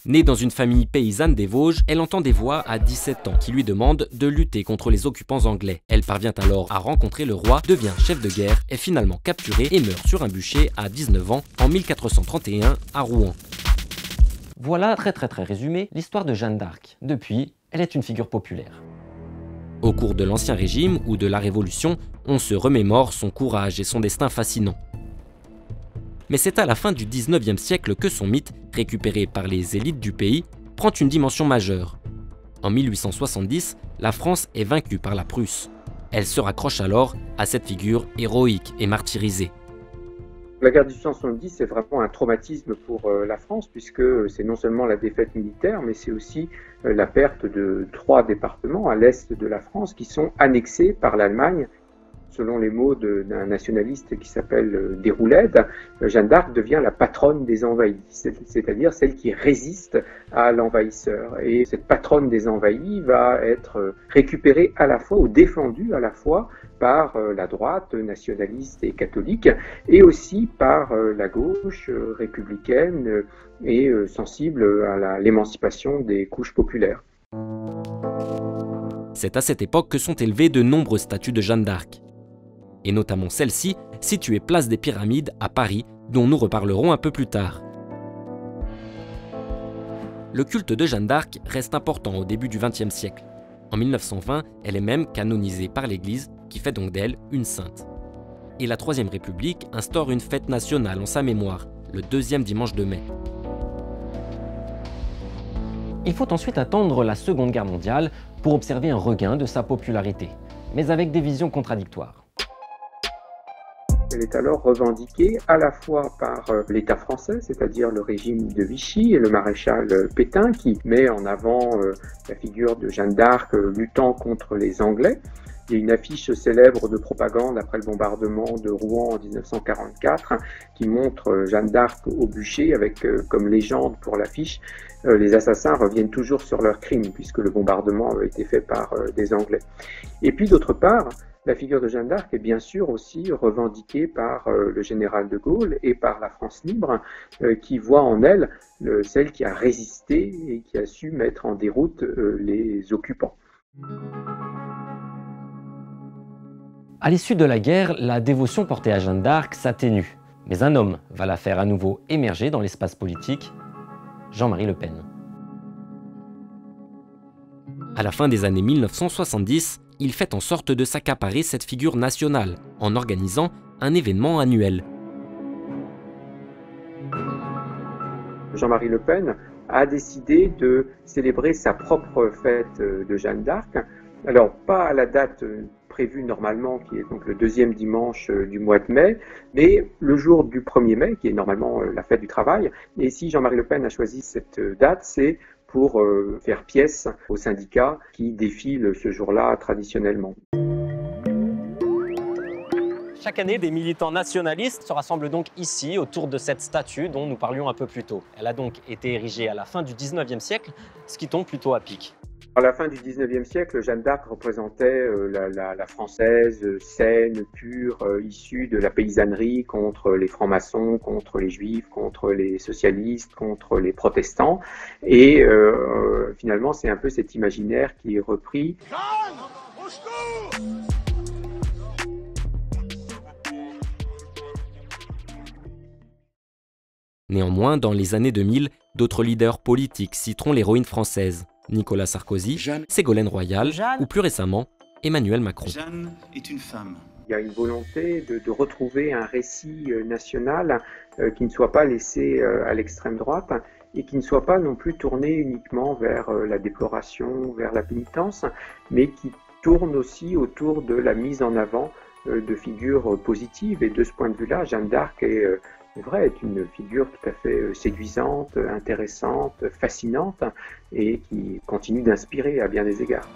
Née dans une famille paysanne des Vosges, elle entend des voix à 17 ans qui lui demandent de lutter contre les occupants anglais. Elle parvient alors à rencontrer le roi, devient chef de guerre, est finalement capturée et meurt sur un bûcher à 19 ans en 1431 à Rouen. Voilà très résumé l'histoire de Jeanne d'Arc. Depuis, elle est une figure populaire. Au cours de l'Ancien Régime ou de la Révolution, on se remémore son courage et son destin fascinant. Mais c'est à la fin du 19e siècle que son mythe, récupéré par les élites du pays, prend une dimension majeure. En 1870, la France est vaincue par la Prusse. Elle se raccroche alors à cette figure héroïque et martyrisée. La guerre de 1870, c'est vraiment un traumatisme pour la France, puisque c'est non seulement la défaite militaire, mais c'est aussi la perte de 3 départements à l'est de la France qui sont annexés par l'Allemagne. Selon les mots d'un nationaliste qui s'appelle Déroulède, Jeanne d'Arc devient la patronne des envahis, c'est-à-dire celle qui résiste à l'envahisseur. Et cette patronne des envahis va être récupérée à la fois ou défendue à la fois par la droite nationaliste et catholique et aussi par la gauche républicaine et sensible à l'émancipation des couches populaires. C'est à cette époque que sont élevées de nombreuses statues de Jeanne d'Arc, et notamment celle-ci, située place des Pyramides à Paris, dont nous reparlerons un peu plus tard. Le culte de Jeanne d'Arc reste important au début du XXe siècle. En 1920, elle est même canonisée par l'Église, qui fait donc d'elle une sainte. Et la Troisième République instaure une fête nationale en sa mémoire, le 2e dimanche de mai. Il faut ensuite attendre la Seconde Guerre mondiale pour observer un regain de sa popularité, mais avec des visions contradictoires. Elle est alors revendiquée à la fois par l'État français, c'est-à-dire le régime de Vichy et le maréchal Pétain, qui met en avant la figure de Jeanne d'Arc luttant contre les Anglais. Il y a une affiche célèbre de propagande après le bombardement de Rouen en 1944 qui montre Jeanne d'Arc au bûcher avec comme légende pour l'affiche les assassins reviennent toujours sur leurs crimes puisque le bombardement a été fait par des Anglais. Et puis d'autre part, la figure de Jeanne d'Arc est bien sûr aussi revendiquée par le général de Gaulle et par la France libre qui voit en elle celle qui a résisté et qui a su mettre en déroute les occupants. À l'issue de la guerre, la dévotion portée à Jeanne d'Arc s'atténue. Mais un homme va la faire à nouveau émerger dans l'espace politique, Jean-Marie Le Pen. À la fin des années 1970, il fait en sorte de s'accaparer cette figure nationale en organisant un événement annuel. Jean-Marie Le Pen a décidé de célébrer sa propre fête de Jeanne d'Arc. Alors, pas à la date prévue normalement, qui est donc le 2e dimanche du mois de mai, mais le jour du 1er mai, qui est normalement la fête du travail. Et si Jean-Marie Le Pen a choisi cette date, c'est pour faire pièce aux syndicats qui défilent ce jour-là traditionnellement. Chaque année, des militants nationalistes se rassemblent donc ici, autour de cette statue dont nous parlions un peu plus tôt. Elle a donc été érigée à la fin du 19e siècle, ce qui tombe plutôt à pic. À la fin du 19e siècle, Jeanne d'Arc représentait la française saine, pure, issue de la paysannerie contre les francs-maçons, contre les juifs, contre les socialistes, contre les protestants. Et finalement, c'est un peu cet imaginaire qui est repris. Jeanne, au secours ! Néanmoins, dans les années 2000, d'autres leaders politiques citeront l'héroïne française. Nicolas Sarkozy, Ségolène Royal ou plus récemment, Emmanuel Macron. Jeanne est une femme. Il y a une volonté de retrouver un récit national qui ne soit pas laissé à l'extrême droite et qui ne soit pas non plus tourné uniquement vers la déploration, vers la pénitence, mais qui tourne aussi autour de la mise en avant de figures positives. Et de ce point de vue-là, Jeanne d'Arc est une figure tout à fait séduisante, intéressante, fascinante et qui continue d'inspirer à bien des égards.